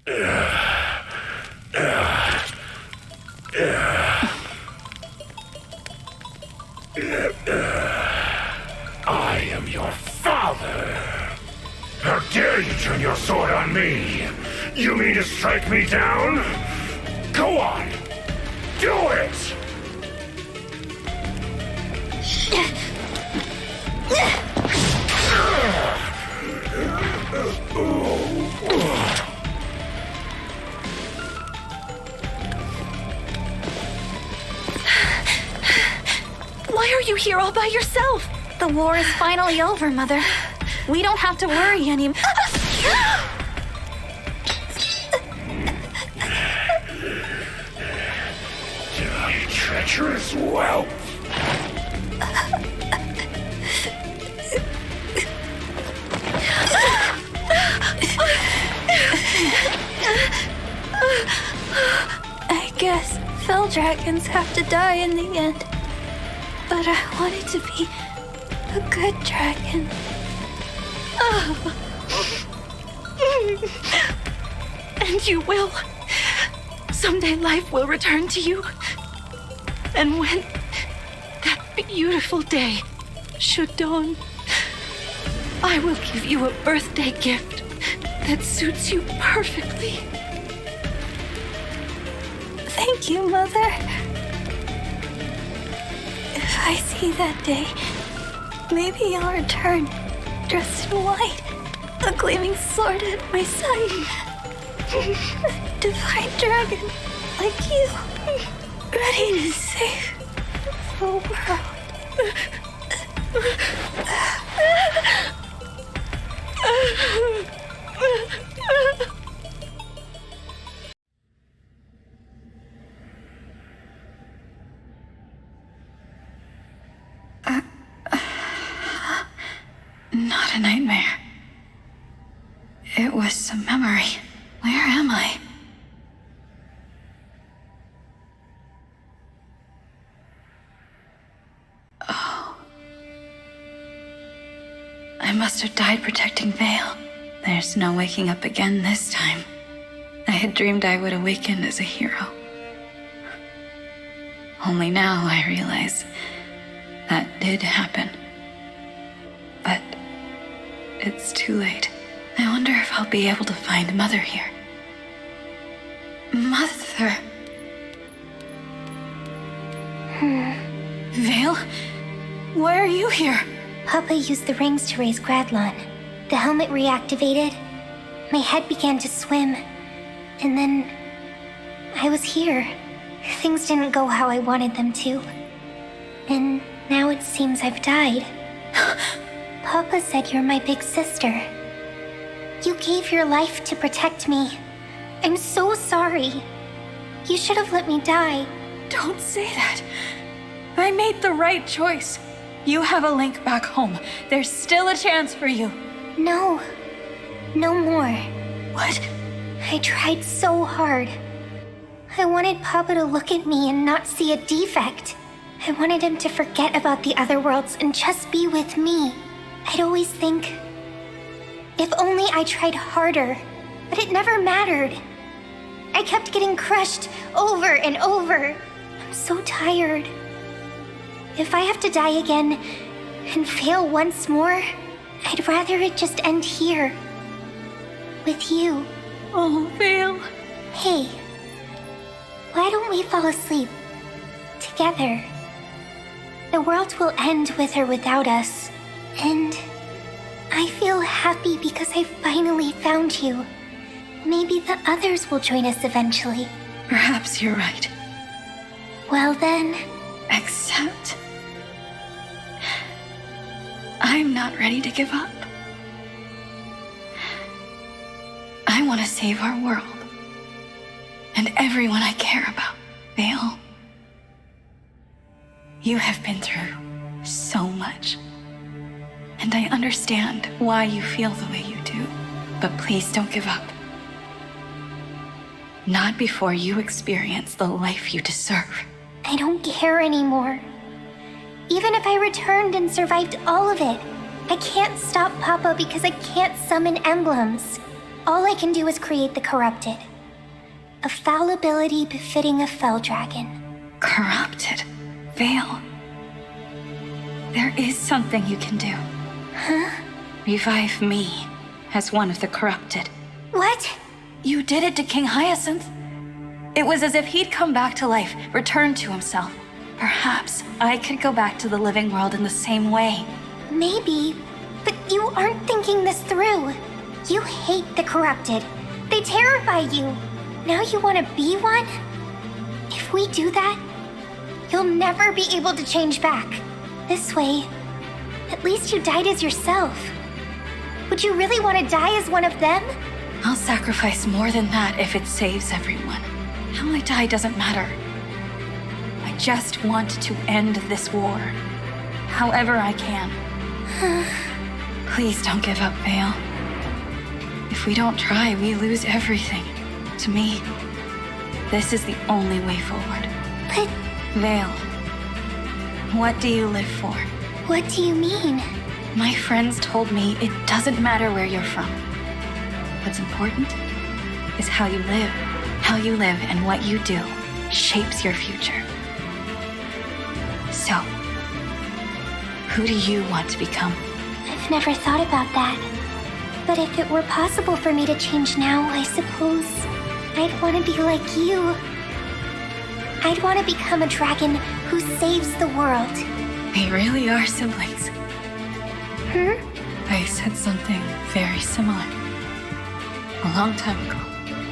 I am your father. How dare you turn your sword on me? You mean to strike me down? Go on. Do it! Why are you here all by yourself? The war is finally over, Mother. We don't have to worry anymore. Die, treacherous whelp! I guess fell dragons have to die in the end. But I wanted to be a good dragon. And you will. Someday life will return to you. And when that beautiful day should dawn, I will give you a birthday gift that suits you perfectly. Thank you, Mother. If I see that day, maybe I'll return, dressed in white, a gleaming sword at my side. A divine dragon like you, ready to save the world. Not a nightmare. It was a memory. Where am I? Oh. I must have died protecting Vale. There's no waking up again this time. I had dreamed I would awaken as a hero. Only now I realize that did happen. But it's too late. I wonder if I'll be able to find Mother here. Mother? Vale? Why are you here? Papa used the rings to raise Gradlon. The helmet reactivated. My head began to swim. And then I was here. Things didn't go how I wanted them to. And now it seems I've died. Papa said you're my big sister. You gave your life to protect me. I'm so sorry. You should have let me die. Don't say that. I made the right choice. You have a link back home. There's still a chance for you. No. No more. What? I tried so hard. I wanted Papa to look at me and not see a defect. I wanted him to forget about the other worlds and just be with me. I'd always think, if only I tried harder, but it never mattered. I kept getting crushed over and over. I'm so tired. If I have to die again and fail once more, I'd rather it just end here. With you. Oh, Vale. Hey, why don't we fall asleep together? The world will end with or without us. And I feel happy because I finally found you. Maybe the others will join us eventually. Perhaps you're right. Well then... Except... I'm not ready to give up. I want to save our world. And everyone I care about. Vale. You have been through so much. And I understand why you feel the way you do. But please don't give up. Not before you experience the life you deserve. I don't care anymore. Even if I returned and survived all of it, I can't stop Papa because I can't summon emblems. all I can do is create the corrupted. A fallibility befitting a fell dragon. Corrupted? Vale. There is something you can do. Huh? Revive me as one of the corrupted. What? You did it to King Hyacinth. It was as if he'd come back to life, returned to himself. Perhaps I could go back to the living world in the same way. Maybe, but you aren't thinking this through. You hate the corrupted. They terrify you. Now you want to be one? If we do that, you'll never be able to change back. This way, at least you died as yourself. Would you really want to die as one of them? I'll sacrifice more than that if it saves everyone. How I die doesn't matter. I just want to end this war. However I can. Please don't give up, Vale. If we don't try, we lose everything. To me, this is the only way forward. But Vale, what do you live for? what do you mean? My friends told me it doesn't matter where you're from. What's important is how you live. How you live and what you do shapes your future. So, who do you want to become? I've never thought about that. But if it were possible for me to change now, I suppose I'd want to be like you. I'd want to become a dragon who saves the world. We really are siblings. I said something very similar. A long time ago.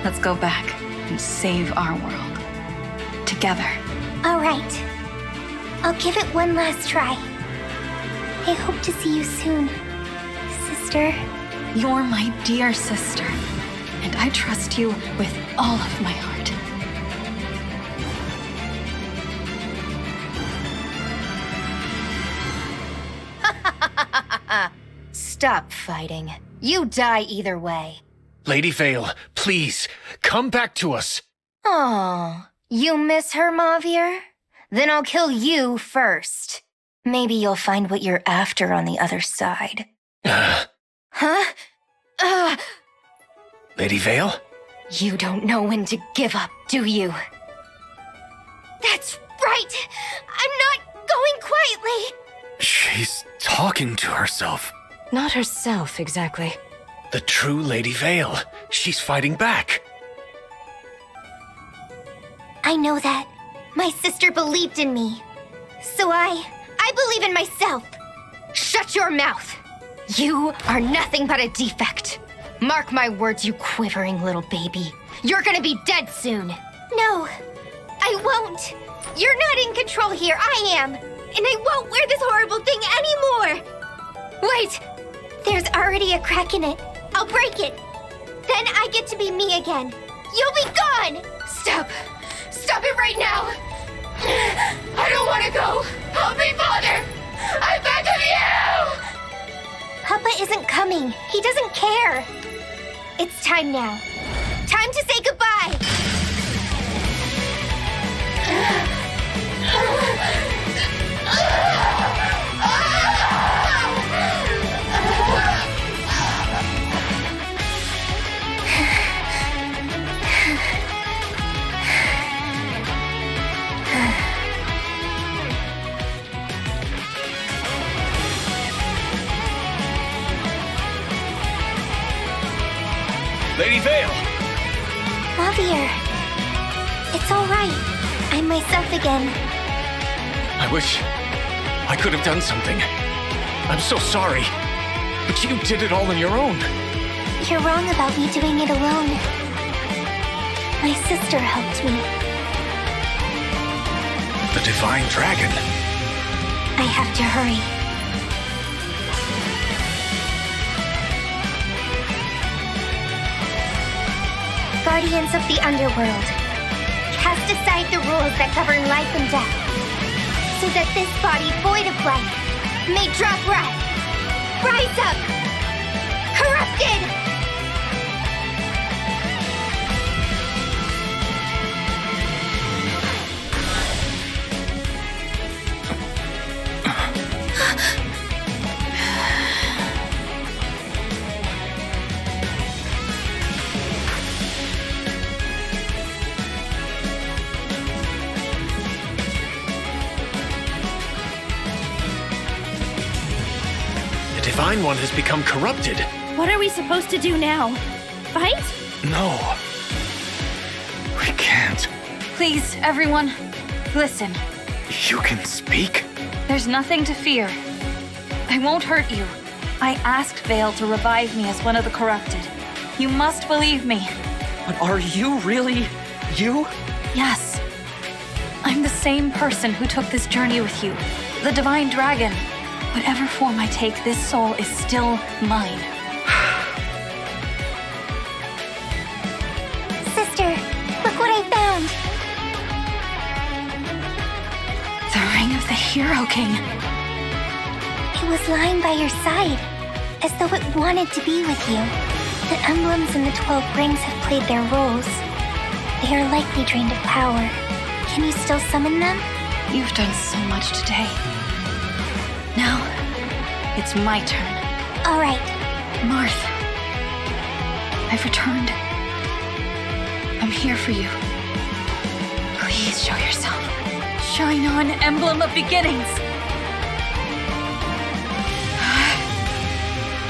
Let's go back and save our world. Together. All right. I'll give it one last try. I hope to see you soon, sister. You're my dear sister, and I trust you with all of my heart. Stop fighting. You die either way. Lady Vale, please, come back to us. Oh, you miss her, Mavier? Then I'll kill you first. Maybe you'll find what you're after on the other side. Huh? Lady Vale? You don't know when to give up, do you? That's right! I'm not going quietly! She's talking to herself. Not herself, exactly. The true Lady Vale. She's fighting back. I know that. My sister believed in me. So I believe in myself. Shut your mouth! You are nothing but a defect. Mark my words, you quivering little baby. You're gonna be dead soon. No, I won't. You're not in control here, I am. And I won't wear this horrible thing anymore. Wait, there's already a crack in it. I'll break it. Then I get to be me again. You'll be gone! Stop! Stop it right now! I don't want to go! Help me, Father! I beg of you! Papa isn't coming. He doesn't care. It's time now. Time to say goodbye! Lady Vale! Javier, it's all right. I'm myself again. I wish I could have done something. I'm so sorry. But you did it all on your own. You're wrong about me doing it alone. My sister helped me. The Divine Dragon. I have to hurry. Guardians of the Underworld, cast aside the rules that govern life and death, so that this body void of life may draw breath. Rise up! Corrupted! Divine One has become corrupted. What are we supposed to do now? Fight? No. We can't. Please, everyone, listen. You can speak? There's nothing to fear. I won't hurt you. I asked Vale to revive me as one of the corrupted. You must believe me. But are you really you? Yes. I'm the same person who took this journey with you. The Divine Dragon. Whatever form I take, this soul is still mine. Sister, look what I found. The Ring of the Hero King. It was lying by your side, as though it wanted to be with you. The emblems in the 12 rings have played their roles. They are likely drained of power. Can you still summon them? You've done so much today. Now, it's my turn. All right. Marth, I've returned. I'm here for you. Please show yourself. Shine on, Emblem of Beginnings.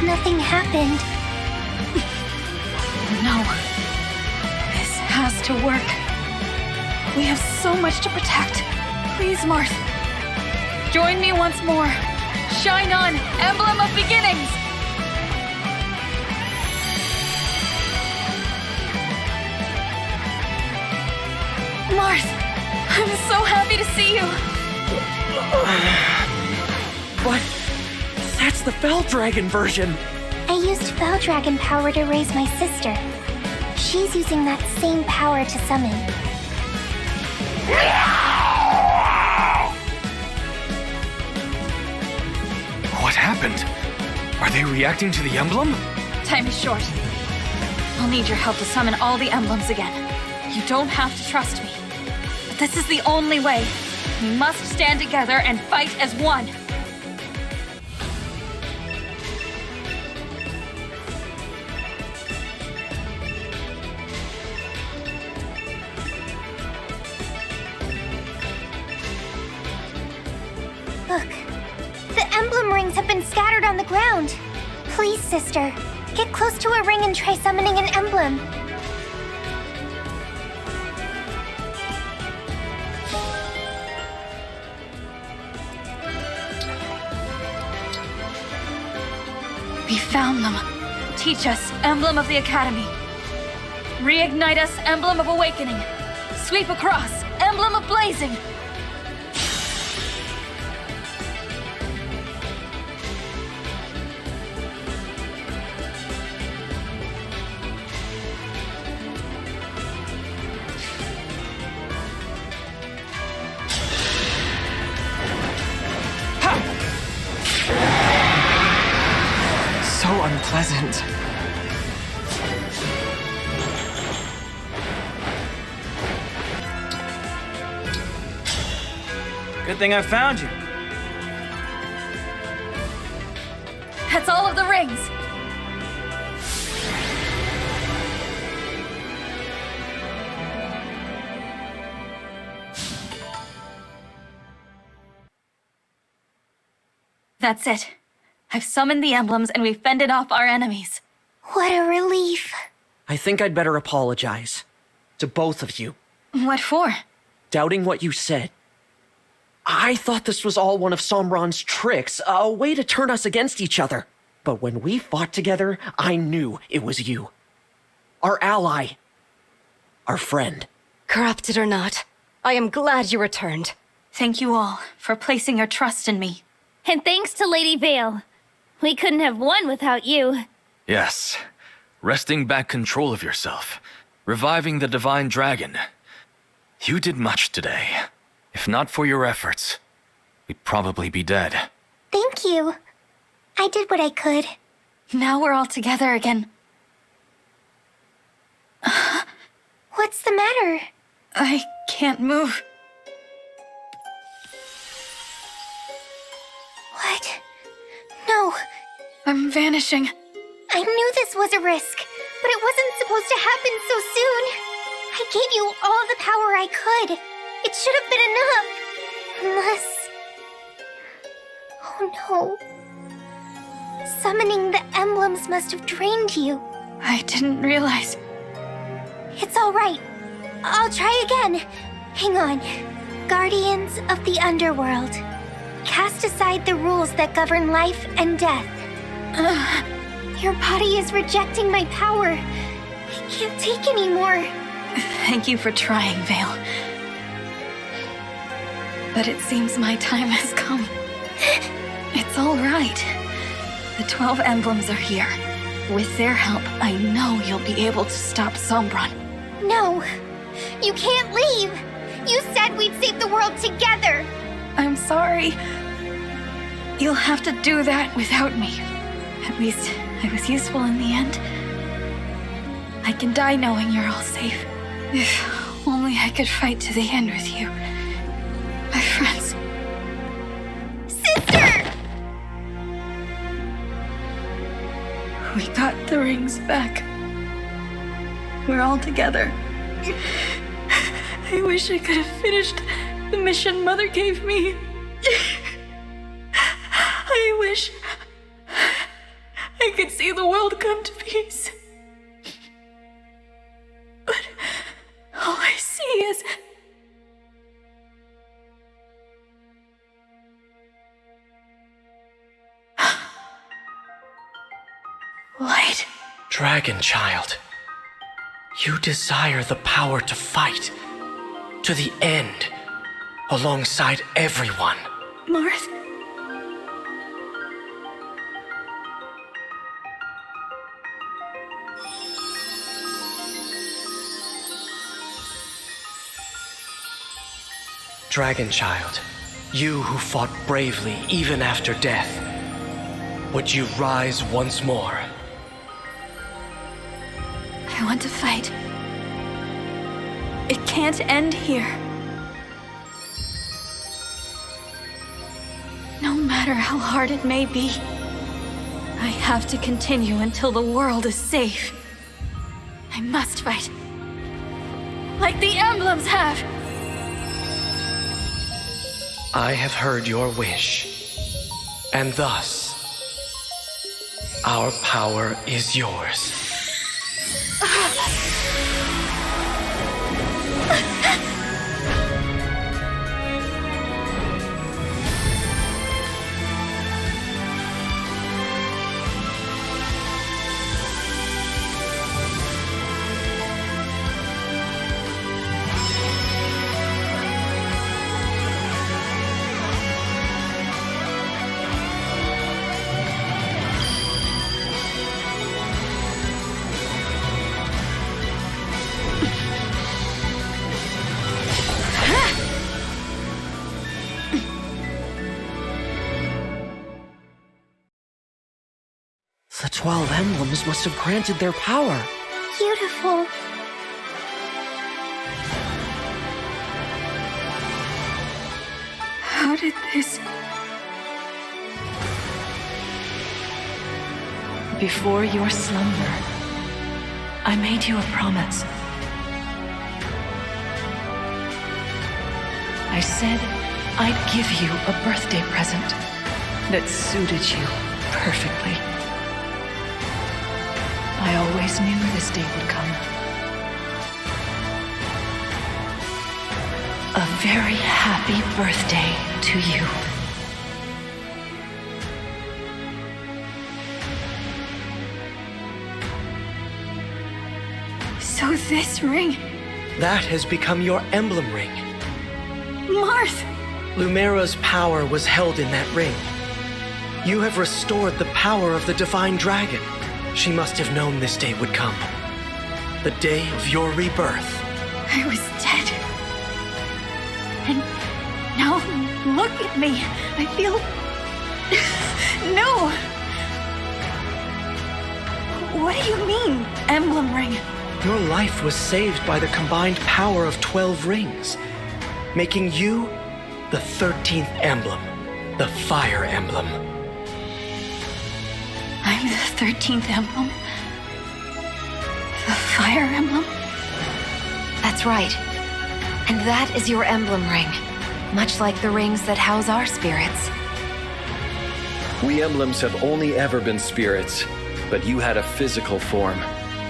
Nothing happened. No. This has to work. We have so much to protect. Please, Marth. Join me once more. Shine on, Emblem of Beginnings! Marth, I'm so happy to see you. But that's the Fell Dragon version. I used Fell Dragon power to raise my sister. She's using that same power to summon. What happened? Are they reacting to the emblem? Time is short. I'll need your help to summon all the emblems again. You don't have to trust me. But this is the only way. We must stand together and fight as one. Look, the emblem rings have been scattered on the ground. Please, sister, get close to a ring and try summoning an emblem. We found them. Teach us, Emblem of the Academy. Reignite us, Emblem of Awakening. Sweep across, Emblem of Blazing. So unpleasant. Good thing I found you. That's all of the rings. That's it. I've summoned the emblems and we've fended off our enemies. What a relief. I think I'd better apologize. To both of you. What for? Doubting what you said. I thought this was all one of Somron's tricks, a way to turn us against each other. But when we fought together, I knew it was you. Our ally. Our friend. Corrupted or not, I am glad you returned. Thank you all for placing your trust in me. And thanks to Lady Vale. We couldn't have won without you. Yes. Wresting back control of yourself. Reviving the Divine Dragon. You did much today. If not for your efforts, we'd probably be dead. Thank you. I did what I could. Now we're all together again. What's the matter? I can't move. What? No. I'm vanishing. I knew this was a risk, but it wasn't supposed to happen so soon. I gave you all the power I could. It should have been enough. Unless... Oh no. Summoning the emblems must have drained you. I didn't realize. It's all right. I'll try again. Hang on. Guardians of the underworld. Cast aside the rules that govern life and death. Your body is rejecting my power. I can't take any more. Thank you for trying, Vale. But it seems my time has come. It's all right. The 12 emblems are here. With their help, I know you'll be able to stop Sombron. No. You can't leave. You said we'd save the world together. I'm sorry. You'll have to do that without me. At least, I was useful in the end. I can die knowing you're all safe. If only I could fight to the end with you. My friends. Sister! We got the rings back. We're all together. I wish I could have finished the mission Mother gave me. I wish I could see the world come to peace. But all I see is... light. Dragon Child, you desire the power to fight to the end alongside everyone. Marth? Dragon Child, you who fought bravely even after death, would you rise once more? I want to fight. It can't end here. No matter how hard it may be, I have to continue until the world is safe. I must fight. Like the emblems have. I have heard your wish, and thus, our power is yours. The 12 emblems must have granted their power. Beautiful. How did this... Before your slumber, I made you a promise. I said I'd give you a birthday present that suited you perfectly. I always knew this day would come. A very happy birthday to you. So this ring... That has become your emblem ring. Marth! Lumera's power was held in that ring. You have restored the power of the divine dragon. She must have known this day would come. The day of your rebirth. I was dead. And now look at me. I feel... No! What do you mean, emblem ring? Your life was saved by the combined power of 12 rings, making you the 13th emblem, the Fire Emblem. I'm the 13th emblem? The Fire Emblem? That's right. And that is your emblem ring, much like the rings that house our spirits. We emblems have only ever been spirits, but you had a physical form.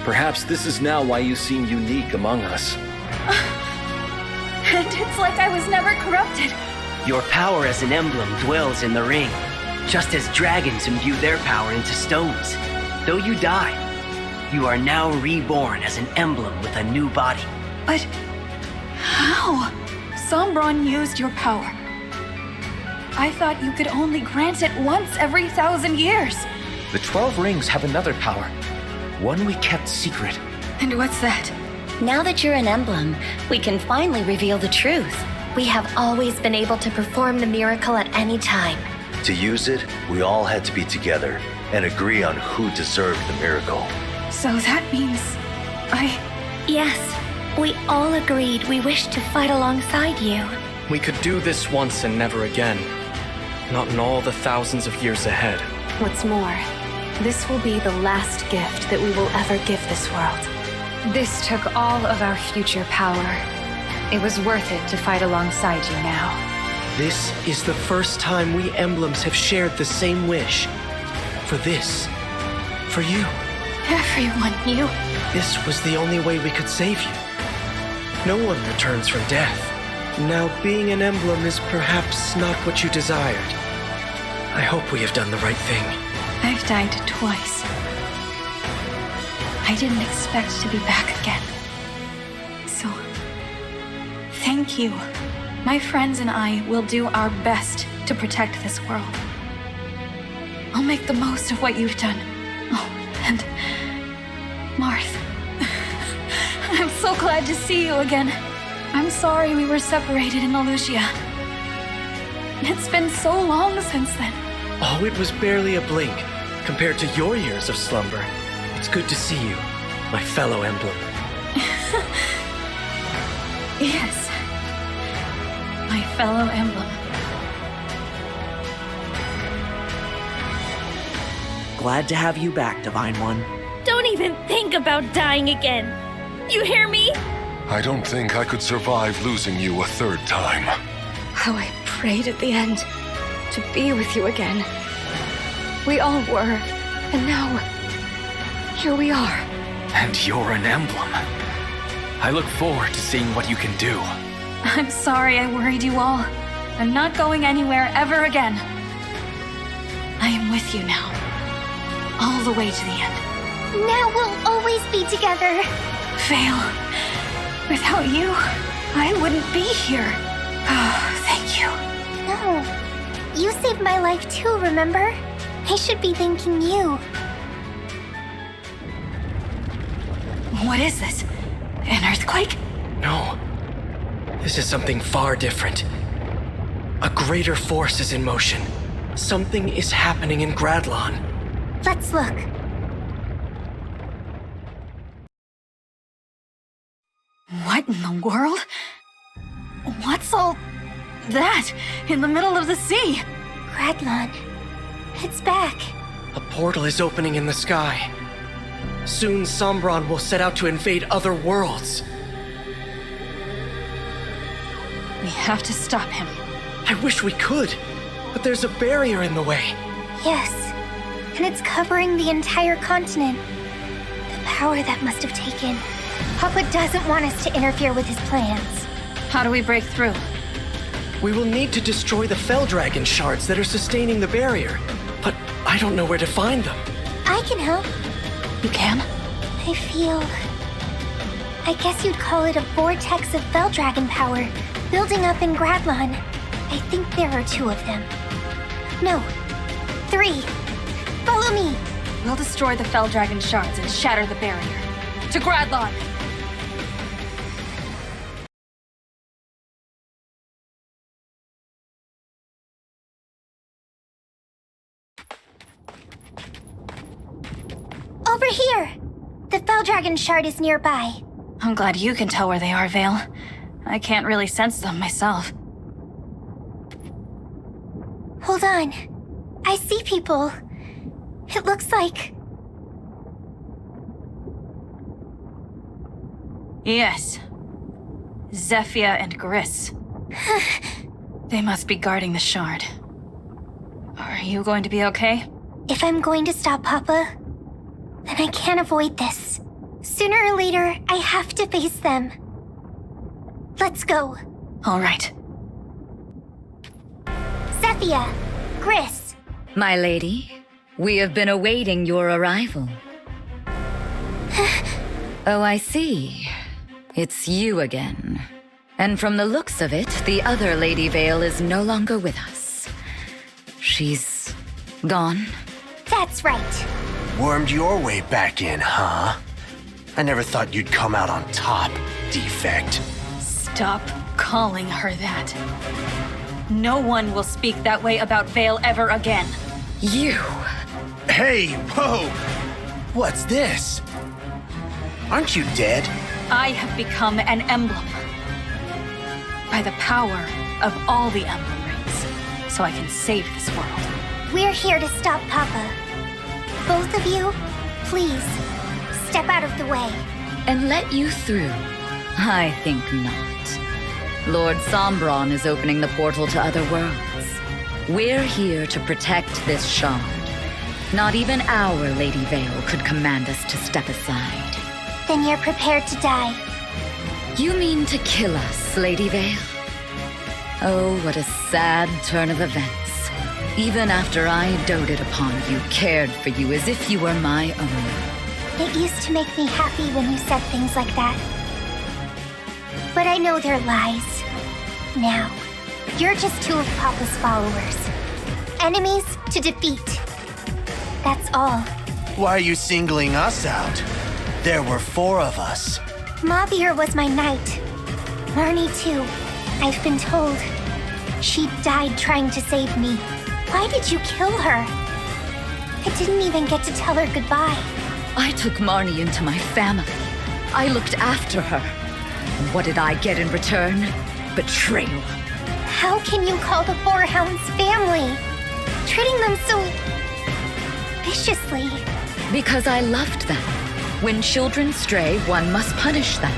Perhaps this is now why you seem unique among us. And it's like I was never corrupted. Your power as an emblem dwells in the ring, just as dragons imbue their power into stones. Though you died, you are now reborn as an emblem with a new body. But how? Sombron used your power. I thought you could only grant it once every 1,000 years. The 12 rings have another power, one we kept secret. And what's that? Now that you're an emblem, we can finally reveal the truth. We have always been able to perform the miracle at any time. To use it, we all had to be together and agree on who deserved the miracle. So that means Yes, we all agreed we wished to fight alongside you. We could do this once and never again. Not in all the thousands of years ahead. What's more, this will be the last gift that we will ever give this world. This took all of our future power. It was worth it to fight alongside you now. This is the first time we emblems have shared the same wish. For this. For you. everyone knew. This was the only way we could save you. No one returns from death. Now, being an emblem is perhaps not what you desired. I hope we have done the right thing. I've died twice. I didn't expect to be back again. So, thank you. My friends and I will do our best to protect this world. I'll make the most of what you've done. Oh, and Marth. I'm so glad to see you again. I'm sorry we were separated in Alucia. It's been so long since then. Oh, it was barely a blink compared to your years of slumber. It's good to see you, my fellow emblem. Yes. My fellow emblem. Glad to have you back, Divine One. Don't even think about dying again. You hear me? I don't think I could survive losing you a third time. How I prayed at the end to be with you again. We all were, and now, here we are. And you're an emblem. I look forward to seeing what you can do. I'm sorry I worried you all. I'm not going anywhere ever again. I am with you now. All the way to the end. Now we'll always be together. Vale, without you, I wouldn't be here. Oh, thank you. No, you saved my life too, remember? I should be thanking you. What is this? An earthquake? No. This is something far different. A greater force is in motion. Something is happening in Gradlon. Let's look. What in the world? What's all that in the middle of the sea? Gradlon. It's back. A portal is opening in the sky. Soon Sombron will set out to invade other worlds. We have to stop him. I wish we could, but there's a barrier in the way. Yes, and it's covering the entire continent. The power that must have taken. Papa doesn't want us to interfere with his plans. How do we break through? We will need to destroy the Fell Dragon shards that are sustaining the barrier, but I don't know where to find them. I can help. You can? I feel... I guess you'd call it a vortex of Fell Dragon power, building up in Gradlon. I think there are 2 of them. No, 3. Follow me. We'll destroy the Fell Dragon shards and shatter the barrier. To Gradlon! Over here! The Fell Dragon shard is nearby. I'm glad you can tell where they are, Vale. I can't really sense them myself. Hold on. I see people. It looks like... Yes. Zephia and Gris. They must be guarding the shard. Are you going to be okay? If I'm going to stop Papa, then I can't avoid this. Sooner or later, I have to face them. Let's go. All right. Zephia, Gris. My lady, we have been awaiting your arrival. Oh, I see. It's you again. And from the looks of it, the other Lady Vale is no longer with us. She's gone? That's right. Wormed your way back in, huh? I never thought you'd come out on top, defect. Stop calling her that. No one will speak that way about Vale ever again. You! Hey, whoa! What's this? Aren't you dead? I have become an emblem. By the power of all the emblem rings, so I can save this world. We're here to stop Papa. Both of you, please, step out of the way. And let you through? I think not. Lord Sombron is opening the portal to other worlds. We're here to protect this shard. Not even our Lady Vale could command us to step aside. Then you're prepared to die. You mean to kill us, Lady Vale? Oh, what a sad turn of events. Even after I doted upon you, cared for you as if you were my own. It used to make me happy when you said things like that. But I know they're lies. Now, you're just two of Papa's followers. Enemies to defeat. That's all. Why are you singling us out? There were 4 of us. Mavir was my knight. Marnie too, I've been told. She died trying to save me. Why did you kill her? I didn't even get to tell her goodbye. I took Marnie into my family. I looked after her. And what did I get in return? Betrayal. How can you call the 4 hounds family? Treating them so viciously. Because I loved them. When children stray, one must punish them.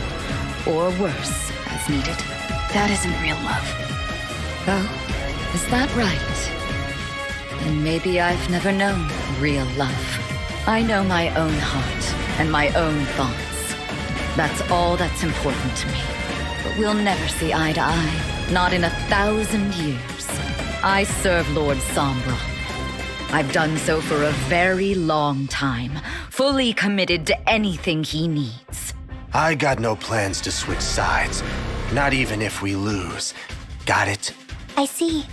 Or worse, as needed. That isn't real love. Oh, is that right? Then maybe I've never known real love. I know my own heart and my own thoughts. That's all that's important to me. But we'll never see eye to eye. Not in 1,000 years. I serve Lord Sombron. I've done so for a very long time, fully committed to anything he needs. I got no plans to switch sides, not even if we lose. Got it? I see.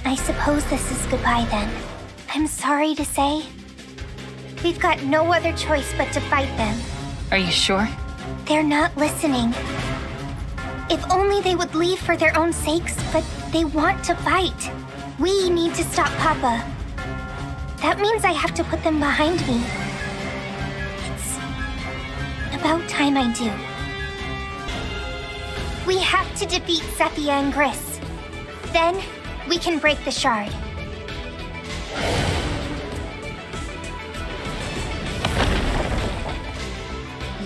I suppose this is goodbye then. I'm sorry to say. We've got no other choice but to fight them. Are you sure? They're not listening. If only they would leave for their own sakes, but they want to fight. We need to stop Papa. That means I have to put them behind me. It's about time I do. We have to defeat Zephia and Gris. Then, we can break the shard.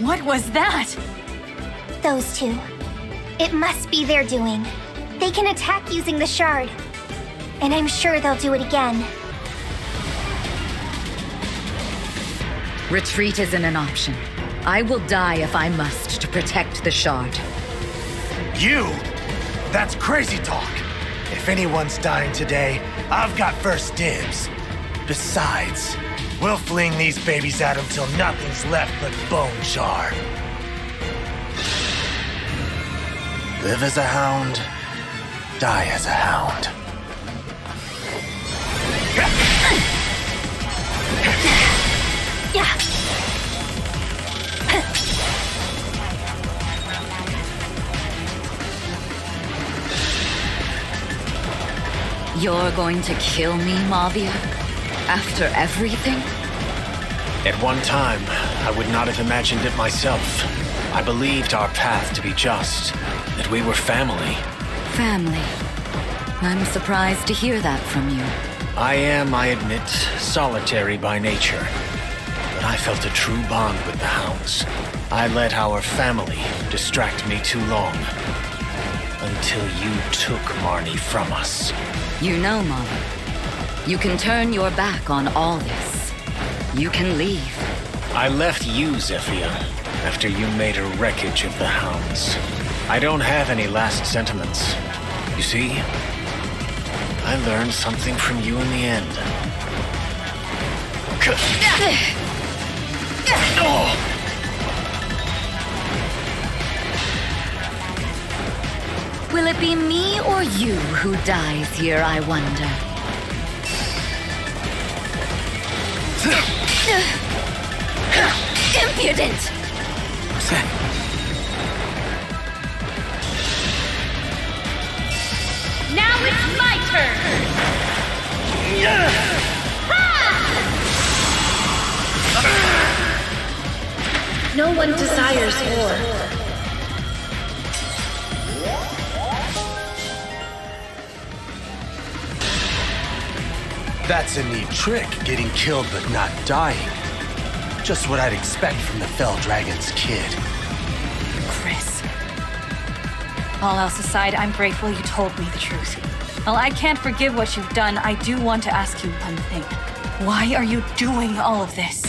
What was that? Those 2. It must be their doing. They can attack using the shard. And I'm sure they'll do it again. Retreat isn't an option. I will die if I must to protect the shard. You? That's crazy talk. If anyone's dying today, I've got first dibs. Besides, we'll fling these babies at them till nothing's left but bone char. Live as a hound, die as a hound. You're going to kill me, Mavia? After everything? At one time, I would not have imagined it myself. I believed our path to be just, that we were family. Family. I'm surprised to hear that from you. I am, I admit, solitary by nature. But I felt a true bond with the hounds. I let our family distract me too long. until you took Marnie from us. You know, Mama, you can turn your back on all this. You can leave. I left you, Zephyr, after you made a wreckage of the hounds. I don't have any last sentiments. You see, I learned something from you in the end. Will it be me or you who dies here, I wonder? Impudent! Now it's my turn! No one desires war. That's a neat trick, getting killed but not dying. Just what I'd expect from the Fell Dragon's kid. Chris. All else aside, I'm grateful you told me the truth. While I can't forgive what you've done, I do want to ask you one thing. Why are you doing all of this?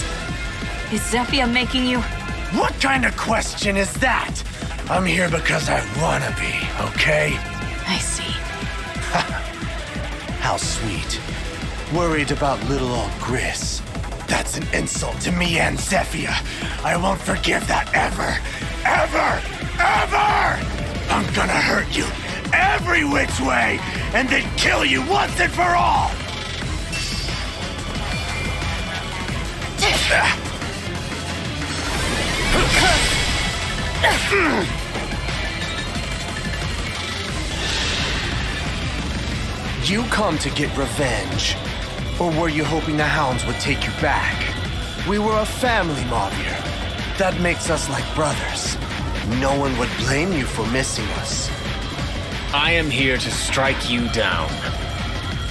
Is Zephyr making you... What kind of question is that? I'm here because I wanna be, okay? I see. How sweet. Worried about little old Gris. That's an insult to me and Zephyr. I won't forgive that ever. Ever! Ever! I'm gonna hurt you every which way and then kill you once and for all! You come to get revenge? Or were you hoping the hounds would take you back? We were a family, Mavir. That makes us like brothers. No one would blame you for missing us. I am here to strike you down.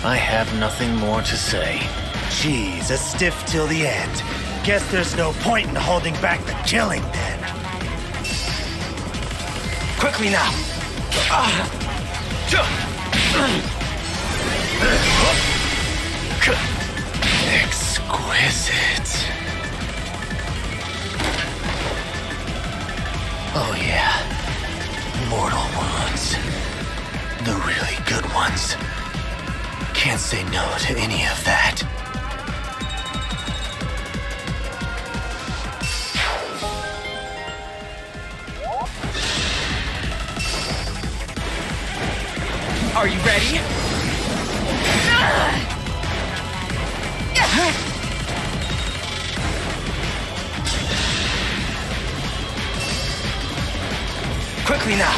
I have nothing more to say. Jeez, a stiff till the end. Guess there's no point in holding back the killing then. Quickly now! Exquisite. Oh yeah. Mortal wounds. The really good ones. Can't say no to any of that. Are you ready? Quickly now!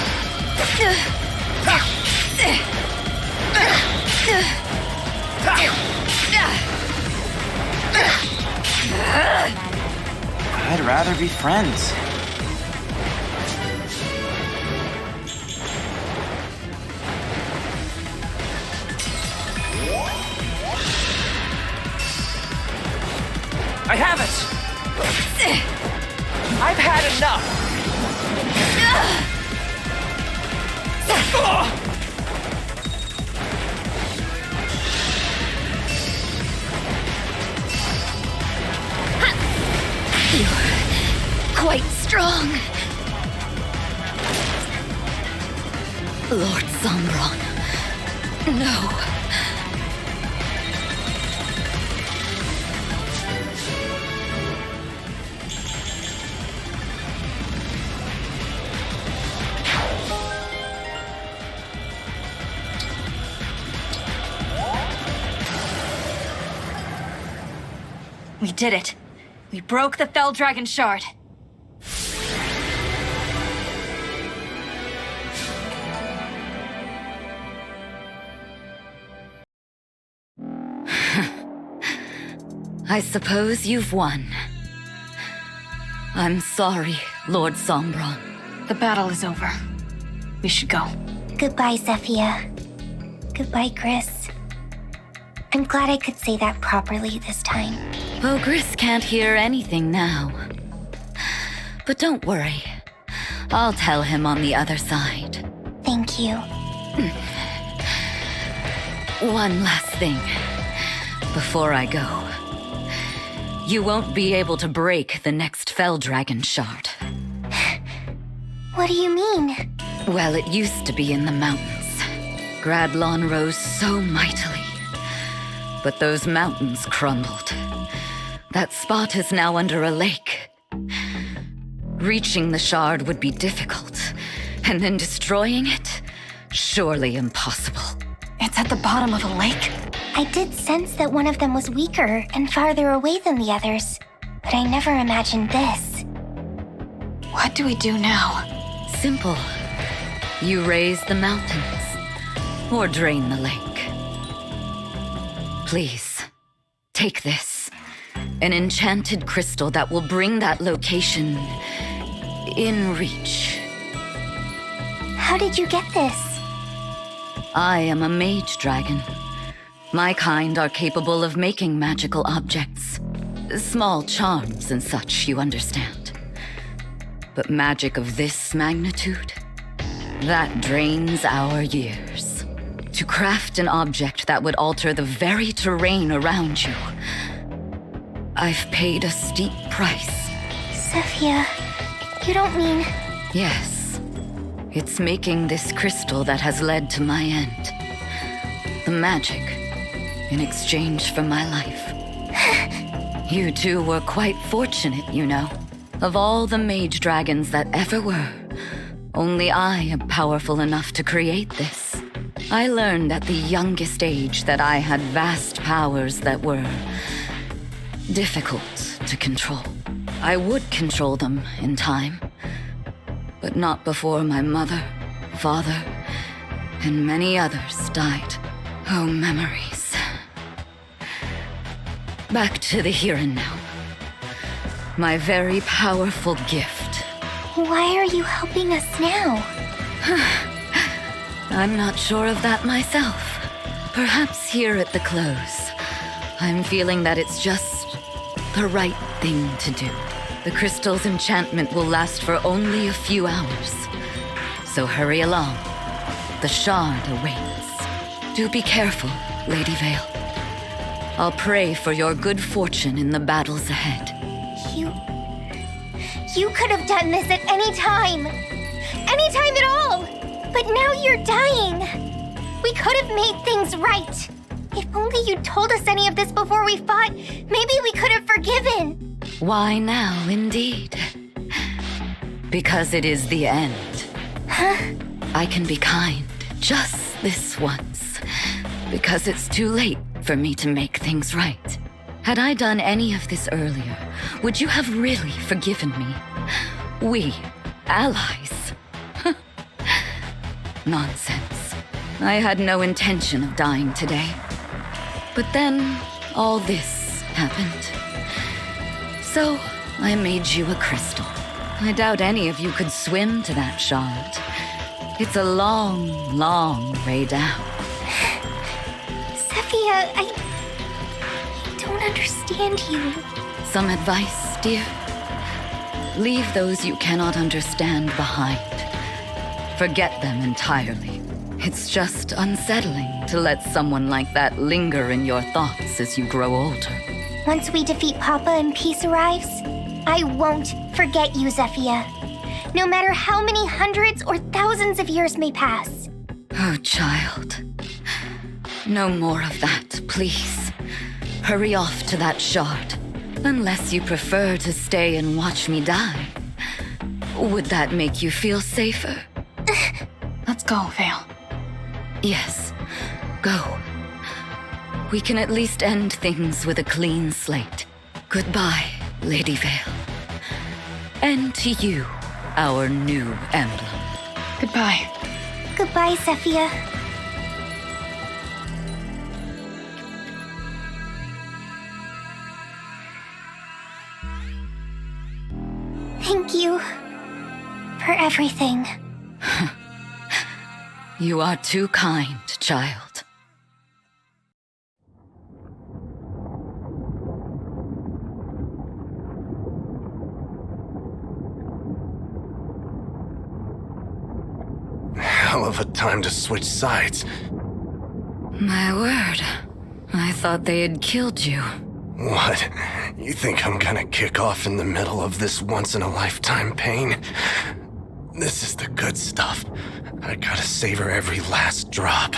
I'd rather be friends. I have it! I've had enough! You're quite strong. Lord Sombron. No. We did it. We broke the Fell Dragon Shard. I suppose you've won. I'm sorry, Lord Sombron. The battle is over. We should go. Goodbye, Zephyr. Goodbye, Gris. I'm glad I could say that properly this time. Oh, Gris can't hear anything now. But don't worry. I'll tell him on the other side. Thank Thank you. One last thing before I go. You won't be able to break the next Fell Dragon shard. What do you mean? Well, it used to be in the mountains. Gradlon rose so mightily. But those mountains crumbled. That spot is now under a lake. Reaching the shard would be difficult, and then destroying it? Surely impossible. It's at the bottom of a lake? I did sense that one of them was weaker and farther away than the others, but I never imagined this. What do we do now? Simple. You raise the mountains, or drain the lake. Please, take this. An enchanted crystal that will bring that location in reach. How did you get this? I am a mage dragon. My kind are capable of making magical objects. Small charms and such, you understand. But magic of this magnitude? That drains our years. To craft an object that would alter the very terrain around you, I've paid a steep price. Sophia, you don't mean... Yes. It's making this crystal that has led to my end. The magic, in exchange for my life. You two were quite fortunate, you know. Of all the mage dragons that ever were, only I am powerful enough to create this. I learned at the youngest age that I had vast powers that were difficult to control. I would control them in time, but not before my mother, father, and many others died. Oh, memories. Back to the here and now. My very powerful gift. Why are you helping us now? I'm not sure of that myself. Perhaps here at the close, I'm feeling that it's just the right thing to do. The crystal's enchantment will last for only a few hours. So hurry along. The shard awaits. Do be careful, Lady Vale. I'll pray for your good fortune in the battles ahead. You could have done this at any time. Any time at all. But now you're dying. We could have made things right. If only you'd told us any of this before we fought, maybe we could have forgiven. Why now, indeed? Because it is the end. Huh? I can be kind just this once. Because it's too late for me to make things right. Had I done any of this earlier, would you have really forgiven me? We, allies. Nonsense. I had no intention of dying today. But then, all this happened. So, I made you a crystal. I doubt any of you could swim to that shard. It's a long, long way down. Sophia, I don't understand you. Some advice, dear? Leave those you cannot understand behind. Forget them entirely. It's just unsettling to let someone like that linger in your thoughts as you grow older. Once we defeat Papa and peace arrives, I won't forget you, Zephyia. No matter how many hundreds or thousands of years may pass. Oh, child. No more of that, please. Hurry off to that shard. Unless you prefer to stay and watch me die. Would that make you feel safer? Let's go, Vale. Yes, go. We can at least end things with a clean slate. Goodbye, Lady Vale. And to you, our new emblem. Goodbye. Goodbye, Zephyia. Thank you for everything. You are too kind, child. hell of a time to switch sides. My word. I thought they had killed you. What? You think I'm gonna kick off in the middle of this once-in-a-lifetime pain? This is the good stuff. I gotta savor every last drop.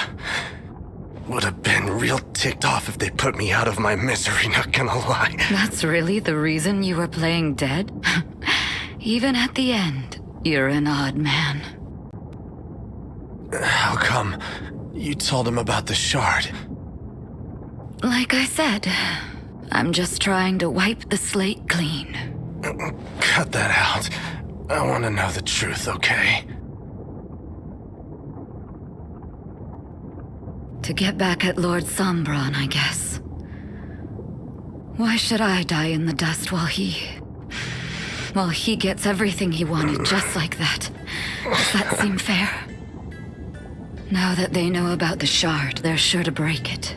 Would have been real ticked off if they put me out of my misery, not gonna lie. That's really the reason you were playing dead? Even at the end, you're an odd man. How come? You told him about the shard. Like I said, I'm just trying to wipe the slate clean. Cut that out. I want to know the truth, okay? To get back at Lord Sombron, I guess. Why should I die in the dust while he gets everything he wanted just like that? Does that seem fair? Now that they know about the shard, they're sure to break it.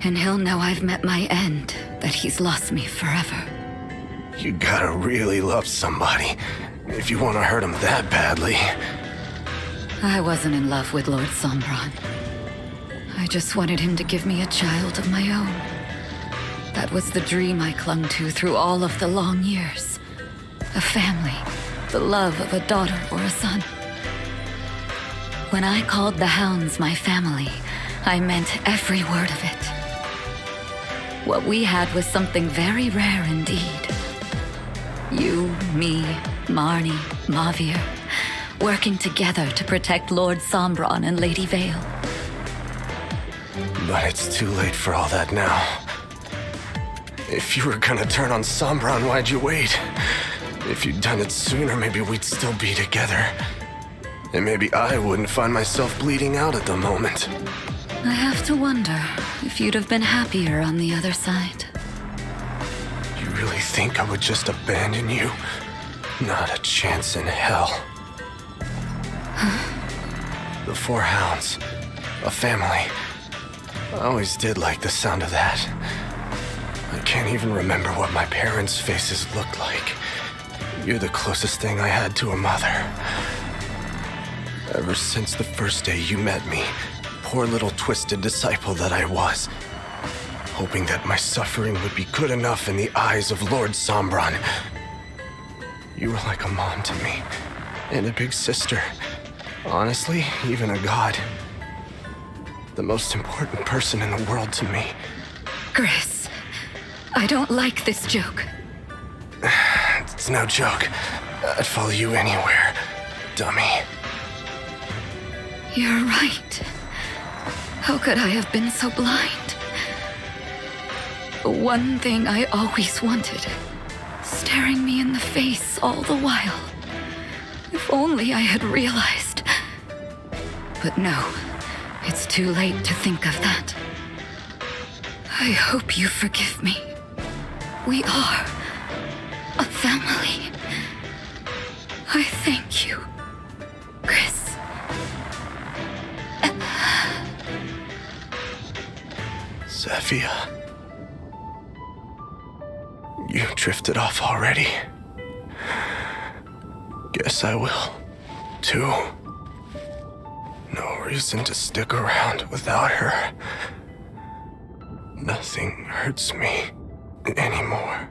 And he'll know I've met my end, that he's lost me forever. You gotta really love somebody if you want to hurt him that badly. I wasn't in love with Lord Sombron. I just wanted him to give me a child of my own. That was the dream I clung to through all of the long years. A family, the love of a daughter or a son. When I called the hounds my family, I meant every word of it. What we had was something very rare indeed. You, me, Marnie, Mavir, working together to protect Lord Sombron and Lady Vale. But it's too late for all that now. If you were gonna turn on Sombron, why'd you wait? If you'd done it sooner, maybe we'd still be together. And maybe I wouldn't find myself bleeding out at the moment. I have to wonder if you'd have been happier on the other side. You really think I would just abandon you? Not a chance in hell. The Four Hounds. A family. I always did like the sound of that. I can't even remember what my parents' faces looked like. You're the closest thing I had to a mother. Ever since the first day you met me, poor little twisted disciple that I was, hoping that my suffering would be good enough in the eyes of Lord Sombron. You were like a mom to me, and a big sister. Honestly, even a god. The most important person in the world to me. Chris, I don't like this joke. It's no joke. I'd follow you anywhere, dummy. You're right. How could I have been so blind? The one thing I always wanted, staring me in the face all the while. If only I had realized. But no, it's too late to think of that. I hope you forgive me. We are a family. I thank you, Chris. Zephyr. You drifted off already. Guess I will, too. No reason to stick around without her. Nothing hurts me anymore.